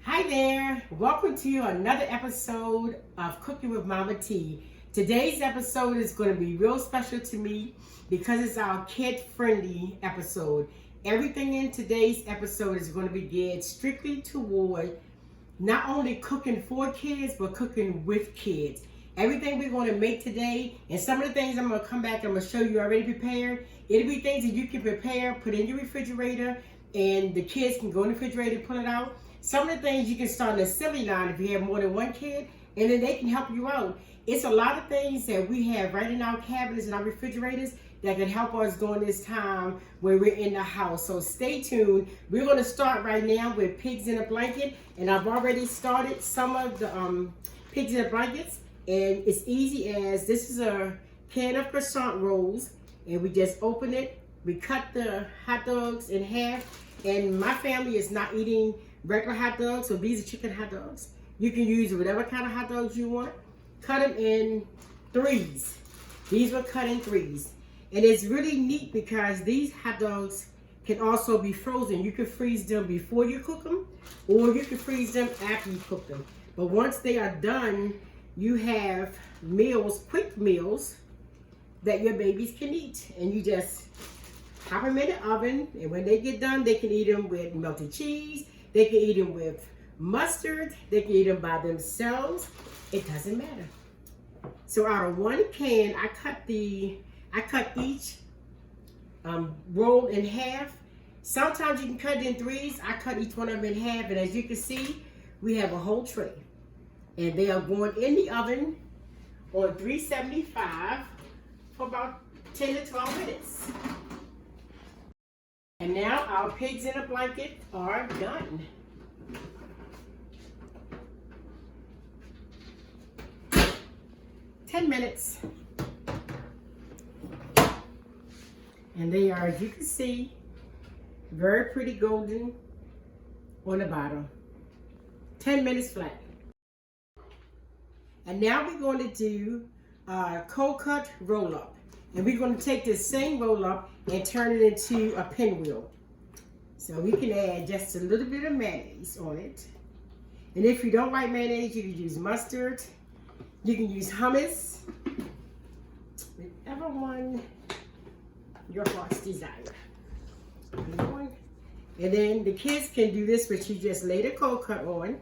Hi there, welcome to another episode of Cooking with Momma T. Today's episode is going to be real special to me because it's our kid-friendly episode. Everything in today's episode is going to be geared strictly toward not only cooking for kids, but cooking with kids. Everything we're going to make today, and some of the things I'm going to come back and I'm going to show you already prepared. It'll be things that you can prepare, put in your refrigerator, and the kids can go in the refrigerator and pull it out. Some of the things you can start an assembly line if you have more than one kid, and then they can help you out. It's a lot of things that we have right in our cabinets and our refrigerators that can help us during this time when we're in the house. So stay tuned. We're going to start right now with pigs in a blanket, and I've already started some of the pigs in a blankets, and it's easy as this is a can of croissant rolls, and we just open it. We cut the hot dogs in half, and my family is not eating regular hot dogs, so these are chicken hot dogs. You can use whatever kind of hot dogs you want. Cut them in threes. These were cut in threes. And it's really neat because these hot dogs can also be frozen. You can freeze them before you cook them, or you can freeze them after you cook them. But once they are done, you have meals, quick meals, that your babies can eat. And you just pop them in the oven, and when they get done, they can eat them with melted cheese. They can eat them with mustard. They can eat them by themselves. It doesn't matter. So out of one can, I cut each roll in half. Sometimes you can cut it in threes. I cut each one of them in half, and as you can see, we have a whole tray. And they are going in the oven on 375 for about 10 to 12 minutes. And now our pigs in a blanket are done. "10 minutes. And they are, as you can see, very pretty golden on the bottom. 10 minutes flat. And now we're going to do a cold cut roll up. And we're going to take this same roll up and turn it into a pinwheel. So we can add just a little bit of mayonnaise on it. And if you don't like mayonnaise, you can use mustard. You can use hummus. Whichever one your heart's desire. And then the kids can do this, but you just lay the cold cut on.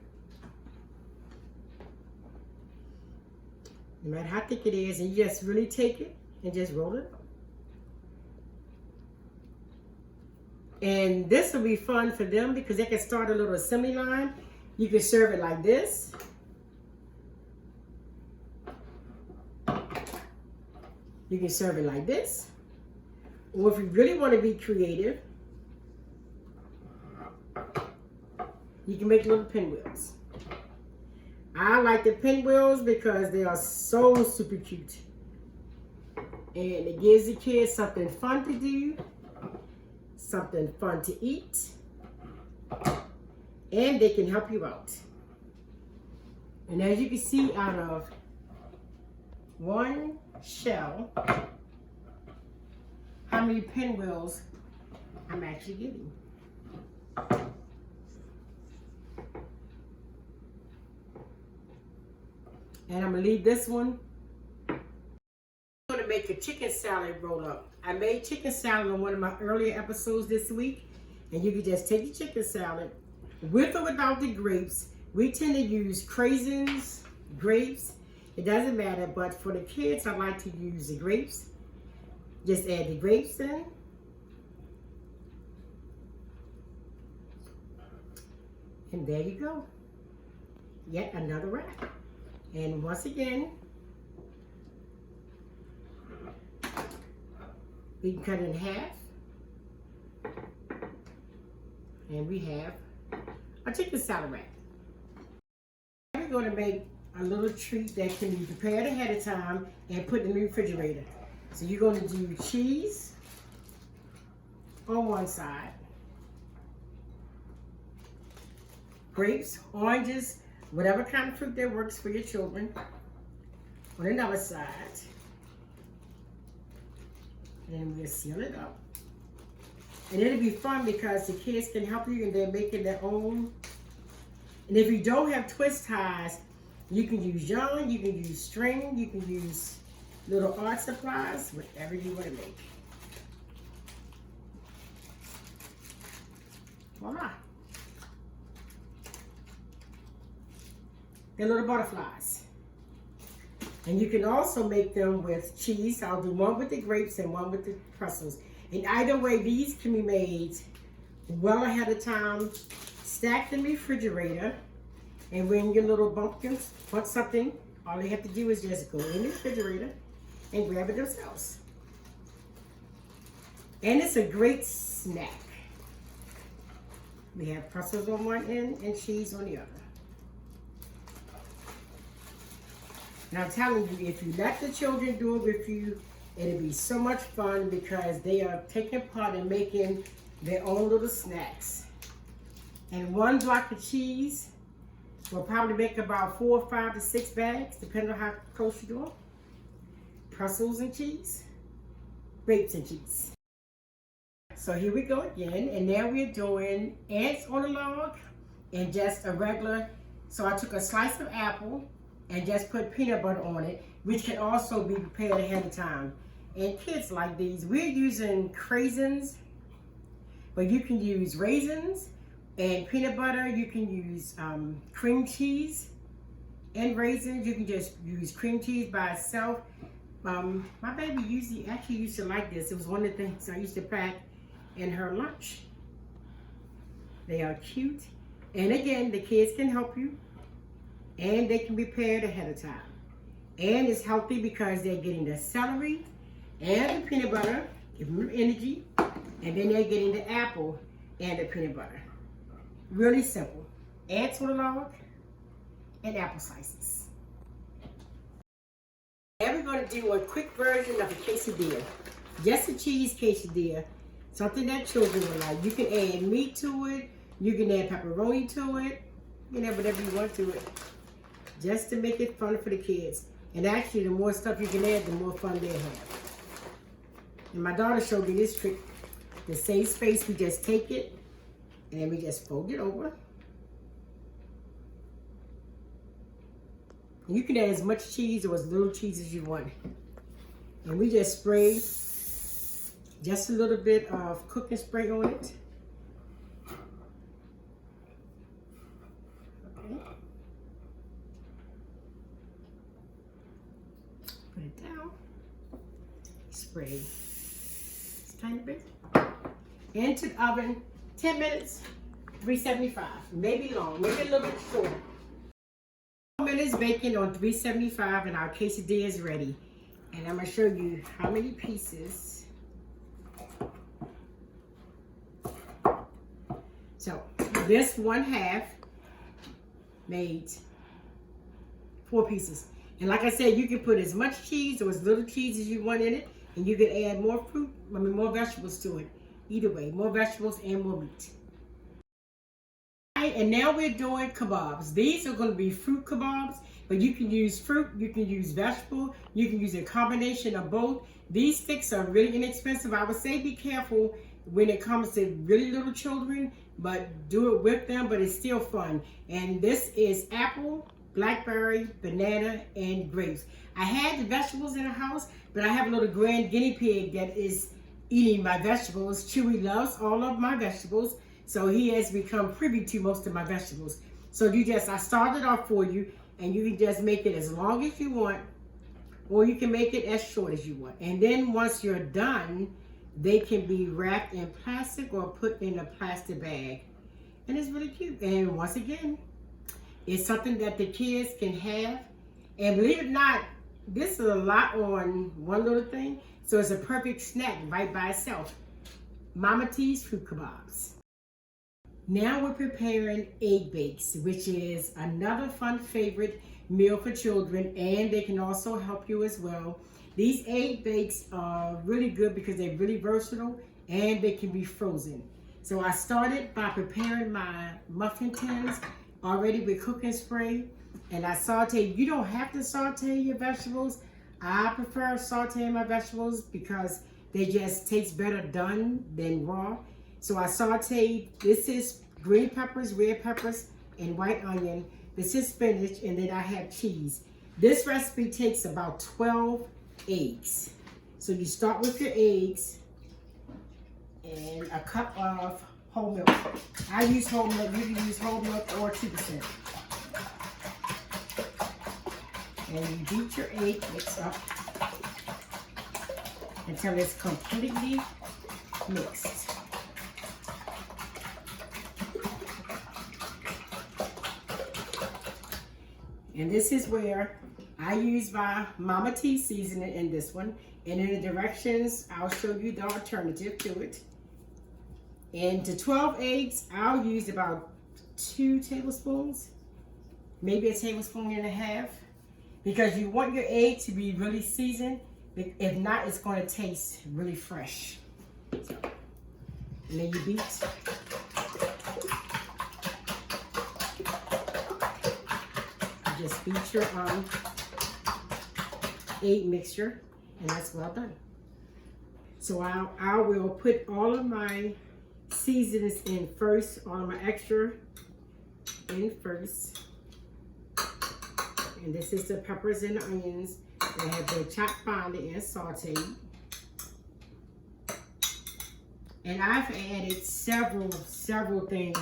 No matter how thick it is, and you just really take it and just roll it up. And this will be fun for them because they can start a little assembly line. You can serve it like this. You can serve it like this. Or if you really want to be creative, you can make little pinwheels. I like the pinwheels because they are so super cute. And it gives the kids something fun to do, something fun to eat, and they can help you out. And as you can see, out of one shell, how many pinwheels I'm actually getting. And I'm gonna leave this one. I'm gonna make a chicken salad roll up. I made chicken salad on one of my earlier episodes this week. And you can just take the chicken salad with or without the grapes. We tend to use craisins, grapes. It doesn't matter, but for the kids, I like to use the grapes. Just add the grapes in. And there you go. Yet another wrap. And once again, we can cut it in half. And we have a chicken salad wrap. We're going to make a little treat that can be prepared ahead of time and put in the refrigerator. So you're going to do cheese on one side, grapes, oranges, whatever kind of fruit that works for your children on another side. And then we'll seal it up. And it'll be fun because the kids can help you and they're making their own And if you don't have twist ties, you can use yarn, you can use string, you can use little art supplies, whatever you want to make. Voila. They're little butterflies. And you can also make them with cheese. I'll do one with the grapes and one with the pretzels. And either way, these can be made well ahead of time, stacked in the refrigerator. And when your little bumpkins want something, all they have to do is just go in the refrigerator and grab it themselves. And it's a great snack. We have pretzels on one end and cheese on the other. And I'm telling you, if you let the children do it with you, it'll be so much fun because they are taking part in making their own little snacks. And one block of cheese will probably make about 4, 5 to 6 bags, depending on how close you do them. Pretzels and cheese, grapes and cheese. So here we go again, and now we're doing ants on a log and just a regular. So I took a slice of apple and just put peanut butter on it, which can also be prepared ahead of time. And kids like these. We're using craisins, but you can use raisins and peanut butter. You can use cream cheese and raisins. You can just use cream cheese by itself. My baby actually used to like this. It was one of the things I used to pack in her lunch. They are cute. And again, the kids can help you. And they can be prepared ahead of time. And it's healthy because they're getting the celery and the peanut butter, giving them energy. And then they're getting the apple and the peanut butter. Really simple. Ants on a log and apple slices. Now we're going to do a quick version of a quesadilla. Just a cheese quesadilla. Something that children will like. You can add meat to it. You can add pepperoni to it. You can add whatever you want to it. Just to make it fun for the kids. And actually, the more stuff you can add, the more fun they have. And my daughter showed me this trick. The same space, we just take it, and then we just fold it over. And you can add as much cheese or as little cheese as you want. And we just spray just a little bit of cooking spray on it. Put it down. Spray just a tiny bit. Into the oven, 10 minutes, 375. Maybe long, maybe a little bit shorter. 4 minutes baking on 375 and our quesadilla is ready. And I'm going to show you how many pieces. So this 1/2 made 4 pieces. And like I said, you can put as much cheese or as little cheese as you want in it. And you can add more more vegetables to it. Either way, more vegetables and more meat. And now we're doing kebabs. These are going to be fruit kebabs, but you can use fruit, you can use vegetable, you can use a combination of both. These sticks are really inexpensive. I would say be careful when it comes to really little children, but do it with them, but it's still fun. And this is apple, blackberry, banana, and grapes. I had the vegetables in the house, but I have a little grand guinea pig that is eating my vegetables. Chewy loves all of my vegetables, so he has become privy to most of my vegetables. So I started off for you, and you can just make it as long as you want, or you can make it as short as you want. And then once you're done, they can be wrapped in plastic or put in a plastic bag. And it's really cute. And once again, it's something that the kids can have. And believe it or not, this is a lot on one little thing. So it's a perfect snack right by itself. Momma T's fruit kebabs. Now we're preparing egg bakes, which is another fun favorite meal for children, and they can also help you as well. These egg bakes are really good because they're really versatile and they can be frozen. So I started by preparing my muffin tins already with cooking spray, and I sauteed. You don't have to saute your vegetables. I prefer sauteing my vegetables because they just taste better done than raw. So I sauteed, this is green peppers, red peppers, and white onion. This is spinach, and then I have cheese. This recipe takes about 12 eggs. So you start with your eggs and a cup of whole milk. I use whole milk. You can use whole milk or 2%. And you beat your egg mix up until it's completely mixed. And this is where I use my Momma T seasoning in this one. And in the directions, I'll show you the alternative to it. And to 12 eggs, I'll use about 2 tablespoons, maybe a tablespoon and a half, because you want your egg to be really seasoned. If not, it's going to taste really fresh. So, and then you beat. You just beat your egg mixture, and that's well done. So I will put all of my seasonings in first, all of my extra in first. And this is the peppers and the onions that have been chopped finely and sauteed. And I've added several things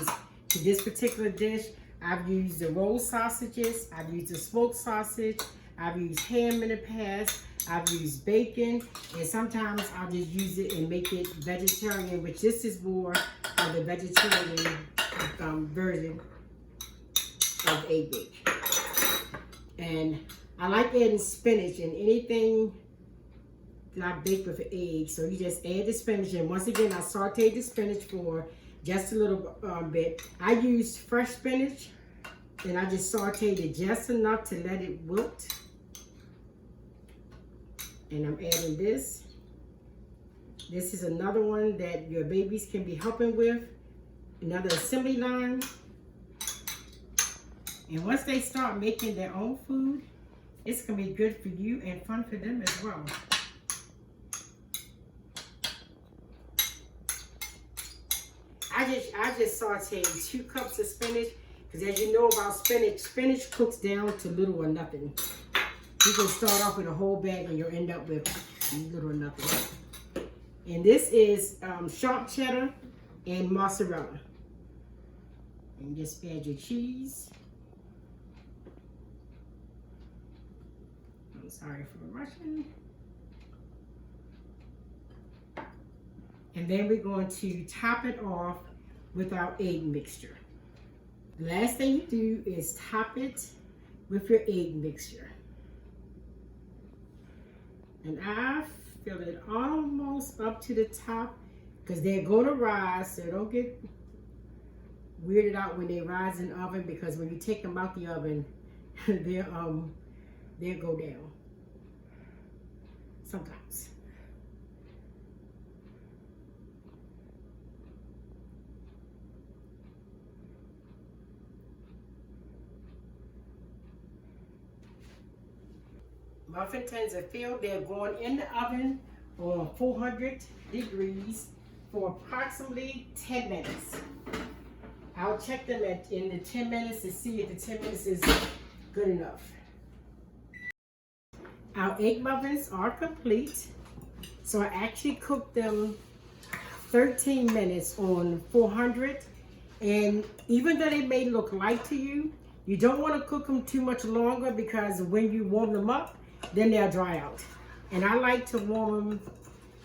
to this particular dish. I've used the rolled sausages, I've used the smoked sausage, I've used ham in the past, I've used bacon, and sometimes I'll just use it and make it vegetarian, which this is more of the vegetarian version of egg bake. And I like adding spinach in anything that I bake with an egg. So you just add the spinach, and once again, I sauteed the spinach for just a little bit. I used fresh spinach, and I just sauteed it just enough to let it wilt. And I'm adding this. This is another one that your babies can be helping with. Another assembly line. And once they start making their own food, it's gonna be good for you and fun for them as well. I just sauteed 2 cups of spinach, because as you know about spinach, spinach cooks down to little or nothing. You can start off with a whole bag and you'll end up with little or nothing. And this is sharp cheddar and mozzarella. And just add your cheese. I'm sorry for rushing. And then we're going to top it off with our egg mixture. The last thing you do is top it with your egg mixture. And I fill it almost up to the top, because they're going to rise, so don't get weirded out when they rise in the oven, because when you take them out the oven, they'll go down sometimes. Muffin tins are filled. They're going in the oven on 400 degrees for approximately 10 minutes. I'll check them in the 10 minutes to see if the 10 minutes is good enough. Our egg muffins are complete. So I actually cooked them 13 minutes on 400. And even though they may look light to you, you don't want to cook them too much longer, because when you warm them up, then they'll dry out. And I like to warm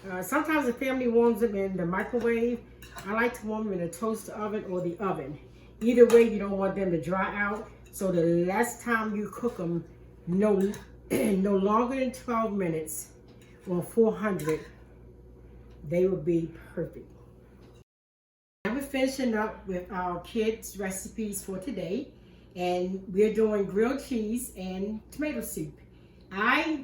them, sometimes the family warms them in the microwave. I like to warm them in a toaster oven or the oven. Either way, you don't want them to dry out. So the less time you cook them, no longer than 12 minutes on 400, they will be perfect. Now we're finishing up with our kids' recipes for today. And we're doing grilled cheese and tomato soup. I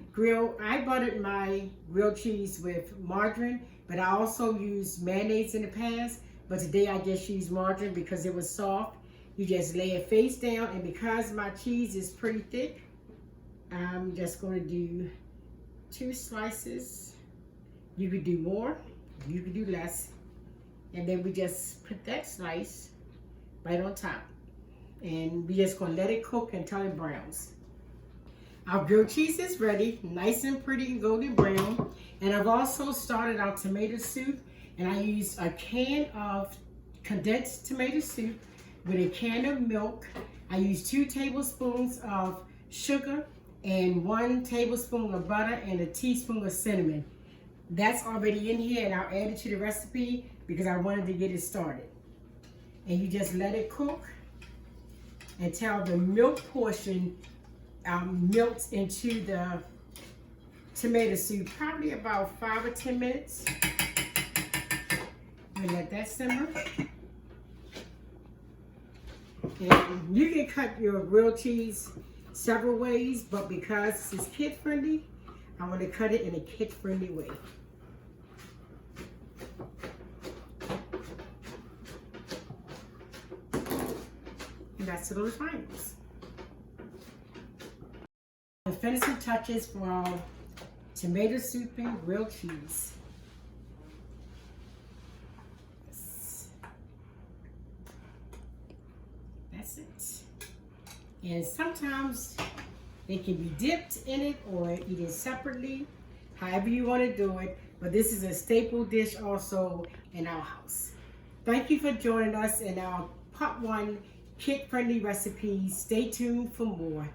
buttered my grilled cheese with margarine, but I also used mayonnaise in the past. But today I just used margarine because it was soft. You just lay it face down, and because my cheese is pretty thick, I'm just going to do 2 slices. You could do more, you could do less. And then we just put that slice right on top. And we're just gonna let it cook until it browns. Our grilled cheese is ready, nice and pretty and golden brown. And I've also started our tomato soup, and I used a can of condensed tomato soup with a can of milk. I used 2 tablespoons of sugar and 1 tablespoon of butter and a teaspoon of cinnamon. That's already in here, and I'll add it to the recipe because I wanted to get it started. And you just let it cook until the milk portion melts into the tomato soup, probably about 5 or 10 minutes. And let that simmer. And you can cut your grilled cheese several ways, but because this is kid friendly, I want to cut it in a kid friendly way. And that's the little triangles. The finishing touches for our tomato soup and grilled cheese. That's it. And sometimes they can be dipped in it or eaten separately, however you want to do it. But this is a staple dish also in our house. Thank you for joining us in our part 1 kid-friendly recipes. Stay tuned for more.